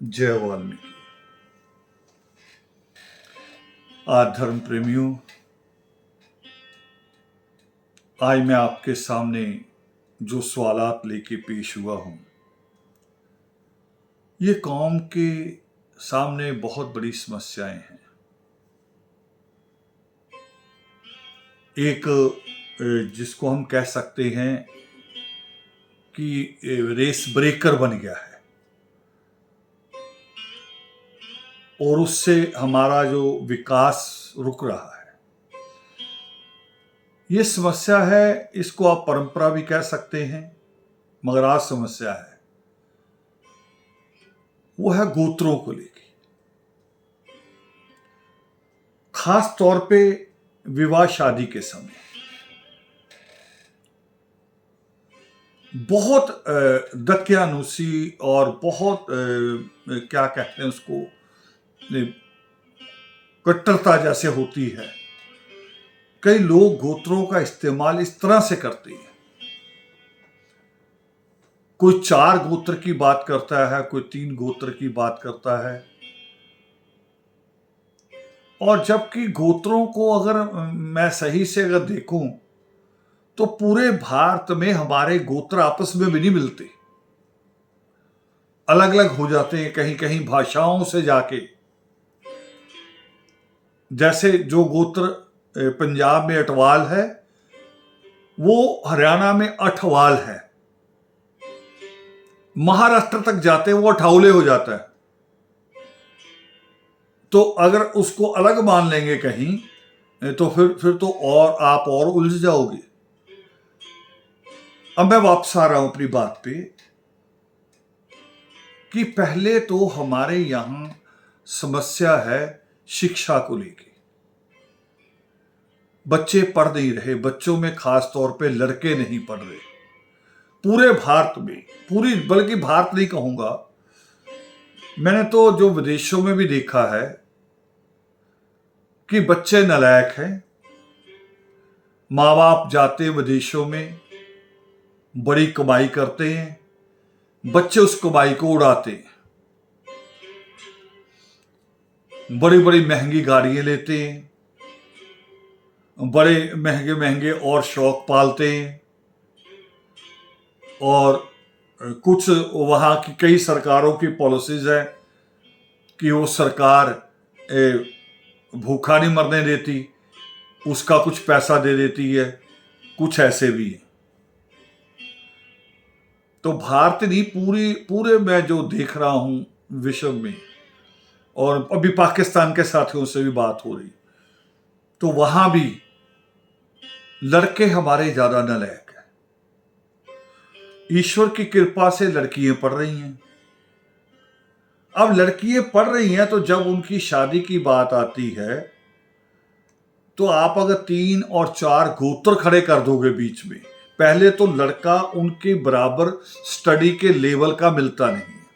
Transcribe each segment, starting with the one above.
जय वाल्मीकि। आज धर्म प्रेमियों, आज मैं आपके सामने जो सवालात लेके पेश हुआ हूं, ये कौम के सामने बहुत बड़ी समस्याएं हैं। एक जिसको हम कह सकते हैं कि रेस ब्रेकर बन गया है और उससे हमारा जो विकास रुक रहा है। ये समस्या है, इसको आप परंपरा भी कह सकते हैं, मगर आज समस्या है वो है गोत्रों को लेके। खास तौर पे विवाह शादी के समय बहुत दकियानुसी और बहुत क्या कहते हैं उसको, कट्टरता जैसे होती है। कई लोग गोत्रों का इस्तेमाल इस तरह से करते हैं, कोई 4 गोत्र की बात करता है, कोई 3 गोत्र की बात करता है, और जबकि गोत्रों को अगर मैं सही से अगर देखूं तो पूरे भारत में हमारे गोत्र आपस में भी नहीं मिलते, अलग अलग हो जाते हैं कहीं कहीं भाषाओं से जाके। जैसे जो गोत्र पंजाब में अटवाल है वो हरियाणा में अठवाल है, महाराष्ट्र तक जाते वो अठावले हो जाता है। तो अगर उसको अलग मान लेंगे कहीं तो फिर तो और आप और उलझ जाओगे। अब मैं वापस आ रहा हूं अपनी बात पे कि पहले तो हमारे यहां समस्या है शिक्षा को लेके। बच्चे पढ़ नहीं रहे, बच्चों में खास तौर पे लड़के नहीं पढ़ रहे पूरे भारत में, पूरी बल्कि भारत नहीं कहूंगा, मैंने तो जो विदेशों में भी देखा है कि बच्चे नालायक हैं। माँ बाप जाते हैं विदेशों में, बड़ी कमाई करते हैं, बच्चे उस कमाई को उड़ाते हैं, बड़ी बड़ी महंगी गाड़ियां लेते हैं, बड़े महंगे महंगे और शौक पालते हैं। और कुछ वहाँ की कई सरकारों की पॉलिसीज है कि वो सरकार भूखा नहीं मरने देती, उसका कुछ पैसा दे देती है, कुछ ऐसे भी है। तो भारत नहीं, पूरे मैं जो देख रहा हूं विश्व में, और अभी पाकिस्तान के साथियों से भी बात हो रही, तो वहां भी लड़के हमारे ज्यादा नालायक हैं। ईश्वर की कृपा से लड़कियां पढ़ रही हैं। अब लड़कियां पढ़ रही हैं तो जब उनकी शादी की बात आती है तो आप अगर 3 और 4 गोत्र खड़े कर दोगे बीच में, पहले तो लड़का उनके बराबर स्टडी के लेवल का मिलता नहीं है,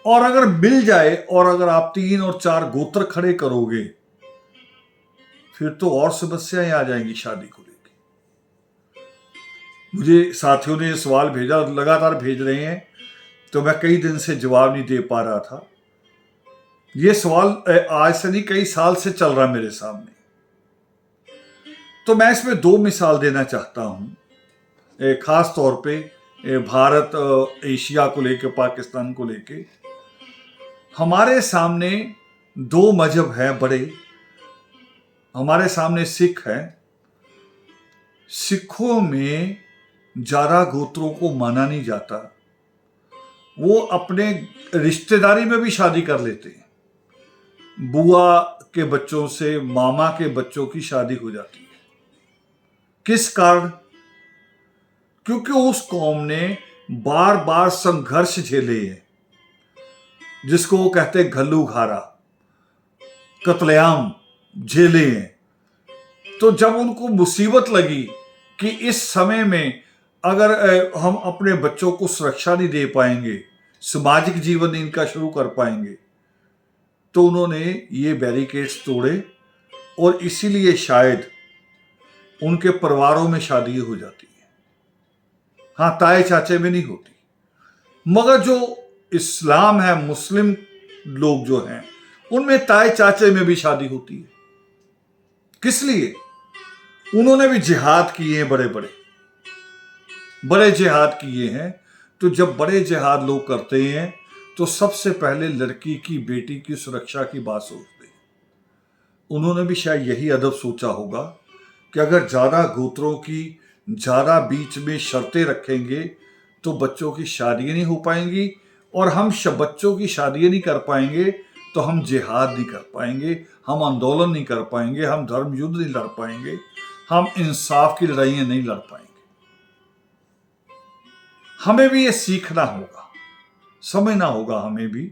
और अगर मिल जाए और अगर आप 3 और 4 गोत्र खड़े करोगे फिर तो और समस्याएं आ जाएंगी शादी को लेकर। मुझे साथियों ने सवाल भेजा, लगातार भेज रहे हैं, तो मैं कई दिन से जवाब नहीं दे पा रहा था। ये सवाल आज से नहीं, कई साल से चल रहा मेरे सामने। तो मैं इसमें 2 मिसाल देना चाहता हूं, खास तौर पे भारत एशिया को लेके, पाकिस्तान को लेके। हमारे सामने 2 मजहब हैं बड़े। हमारे सामने सिख है। सिखों में ज्यादा गोत्रों को माना नहीं जाता, वो अपने रिश्तेदारी में भी शादी कर लेते हैं। बुआ के बच्चों से मामा के बच्चों की शादी हो जाती है। किस कारण? क्योंकि उस कौम ने बार बार संघर्ष झेले हैं, जिसको वो कहते हैं घल्लू घारा, कत्लेआम झेले हैं। तो जब उनको मुसीबत लगी कि इस समय में अगर हम अपने बच्चों को सुरक्षा नहीं दे पाएंगे, सामाजिक जीवन नहीं इनका शुरू कर पाएंगे, तो उन्होंने ये बैरिकेड्स तोड़े, और इसीलिए शायद उनके परिवारों में शादी हो जाती है। हाँ, ताए चाचे में नहीं होती, मगर जो इस्लाम है, मुस्लिम लोग जो हैं, उनमें ताए चाचे में भी शादी होती है। किस लिए? उन्होंने भी जिहाद किए हैं, बड़े जिहाद किए हैं। तो जब बड़े जिहाद लोग करते हैं तो सबसे पहले लड़की की, बेटी की सुरक्षा की बात सोचते हैं। उन्होंने भी शायद यही अदब सोचा होगा कि अगर ज्यादा गोत्रों की ज्यादा बीच में शर्तें रखेंगे तो बच्चों की शादियां नहीं हो पाएंगी, और हम बच्चों की शादियां नहीं कर पाएंगे तो हम जिहाद नहीं कर पाएंगे, हम आंदोलन नहीं कर पाएंगे, हम धर्म युद्ध नहीं लड़ पाएंगे, हम इंसाफ की लड़ाइयां नहीं लड़ पाएंगे। हमें भी ये सीखना होगा, समझना होगा हमें भी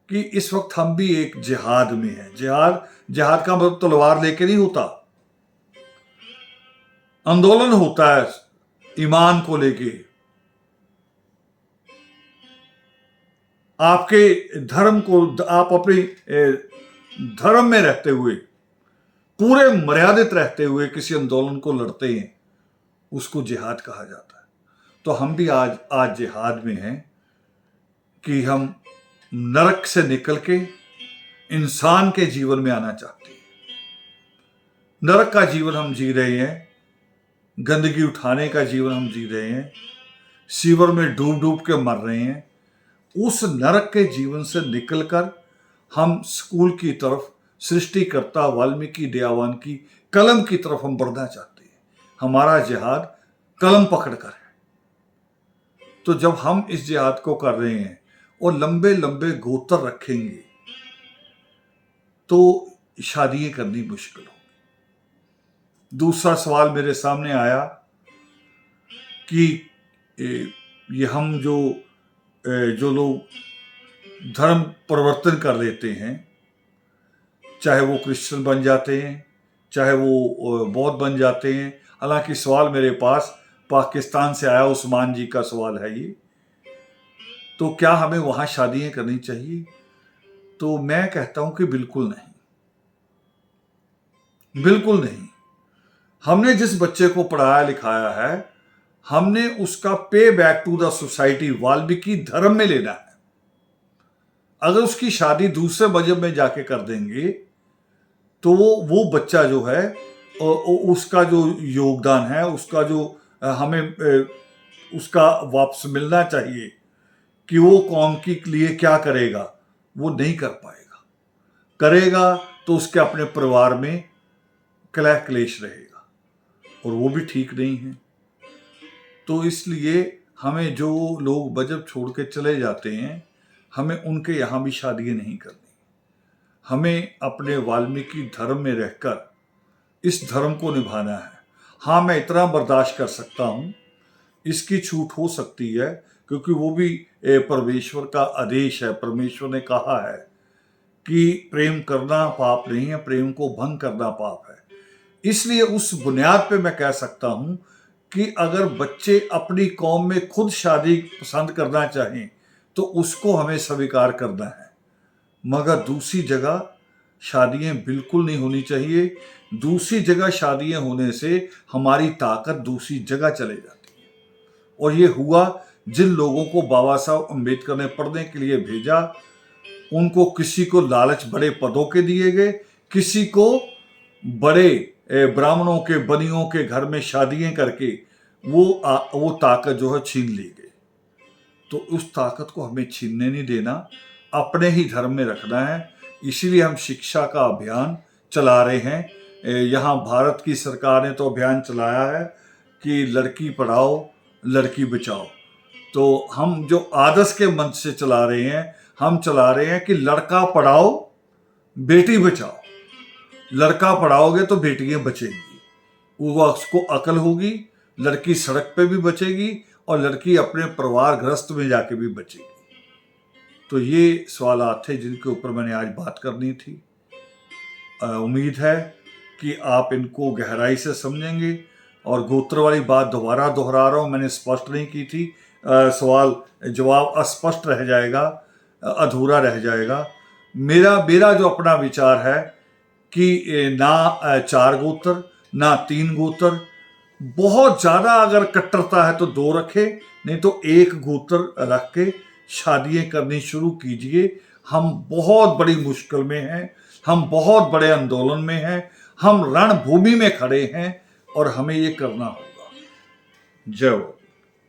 कि इस वक्त हम भी एक जिहाद में हैं। जिहाद का मतलब तलवार लेके नहीं होता, आंदोलन होता है ईमान को लेके, आपके धर्म को, आप अपने धर्म में रहते हुए, पूरे मर्यादित रहते हुए किसी आंदोलन को लड़ते हैं, उसको जिहाद कहा जाता है। तो हम भी आज जिहाद में हैं कि हम नरक से निकल के इंसान के जीवन में आना चाहते हैं। नरक का जीवन हम जी रहे हैं, गंदगी उठाने का जीवन हम जी रहे हैं, सीवर में डूब डूब के मर रहे हैं। उस नरक के जीवन से निकलकर हम स्कूल की तरफ, सृष्टिकर्ता वाल्मीकि दयावान की कलम की तरफ हम बढ़ना चाहते हैं। हमारा जिहाद कलम पकड़कर है। तो जब हम इस जिहाद को कर रहे हैं और लंबे लंबे गोत्र रखेंगे तो शादियां करनी मुश्किल होगी। दूसरा सवाल मेरे सामने आया कि ये हम जो लोग धर्म परिवर्तन कर लेते हैं, चाहे वो क्रिश्चियन बन जाते हैं, चाहे वो बौद्ध बन जाते हैं। हालांकि सवाल मेरे पास पाकिस्तान से आया, उस्मान जी का सवाल है ये, तो क्या हमें वहां शादियां करनी चाहिए? तो मैं कहता हूं कि बिल्कुल नहीं, बिल्कुल नहीं। हमने जिस बच्चे को पढ़ाया लिखाया है, हमने उसका pay back to the society, Valmiki धर्म में लेना है। अगर उसकी शादी दूसरे मजहब में जाके कर देंगे तो वो बच्चा जो है, उसका जो योगदान है, उसका जो हमें उसका वापस मिलना चाहिए कि वो कौम के लिए क्या करेगा, वो नहीं कर पाएगा। करेगा तो उसके अपने परिवार में कलह क्लेश रहेगा, और वो भी ठीक नहीं है। तो इसलिए हमें जो लोग मजहब छोड़ के चले जाते हैं, हमें उनके यहाँ भी शादियां नहीं करनी। हमें अपने वाल्मीकि धर्म में रहकर इस धर्म को निभाना है। हाँ, मैं इतना बर्दाश्त कर सकता हूँ, इसकी छूट हो सकती है, क्योंकि वो भी परमेश्वर का आदेश है। परमेश्वर ने कहा है कि प्रेम करना पाप नहीं है, प्रेम को भंग करना पाप है। इसलिए उस बुनियाद पे मैं कह सकता हूँ कि अगर बच्चे अपनी कौम में खुद शादी पसंद करना चाहें तो उसको हमें स्वीकार करना है, मगर दूसरी जगह शादियां बिल्कुल नहीं होनी चाहिए। दूसरी जगह शादियां होने से हमारी ताकत दूसरी जगह चले जाती है। और ये हुआ जिन लोगों को बाबा साहब अम्बेडकर ने पढ़ने के लिए भेजा, उनको किसी को लालच बड़े पदों के दिए गए, किसी को बड़े ब्राह्मणों के बनियों के घर में शादियां करके वो ताकत जो है छीन ली गई। तो उस ताकत को हमें छीनने नहीं देना, अपने ही धर्म में रखना है। इसीलिए हम शिक्षा का अभियान चला रहे हैं। यहाँ भारत की सरकार ने तो अभियान चलाया है कि लड़की पढ़ाओ लड़की बचाओ। तो हम जो आदर्श के मंच से चला रहे हैं, हम चला रहे हैं कि लड़का पढ़ाओ बेटी बचाओ। लड़का पढ़ाओगे तो बेटियां बचेंगी, वो उसको अकल होगी, लड़की सड़क पे भी बचेगी और लड़की अपने परिवार गृहस्थ में जाके भी बचेगी। तो ये सवाल थे जिनके ऊपर मैंने आज बात करनी थी। उम्मीद है कि आप इनको गहराई से समझेंगे। और गोत्र वाली बात दोबारा दोहरा रहा हूँ, मैंने स्पष्ट नहीं की थी। सवाल जवाब अस्पष्ट रह जाएगा, अधूरा रह जाएगा। मेरा जो अपना विचार है कि ना 4 गोत्र ना 3 गोत्र, बहुत ज़्यादा अगर कट्टरता है तो 2 रखे, नहीं तो 1 गोत्र रख के शादियां करनी शुरू कीजिए। हम बहुत बड़ी मुश्किल में हैं, हम बहुत बड़े आंदोलन में हैं, हम रणभूमि में खड़े हैं और हमें ये करना होगा। जय हो।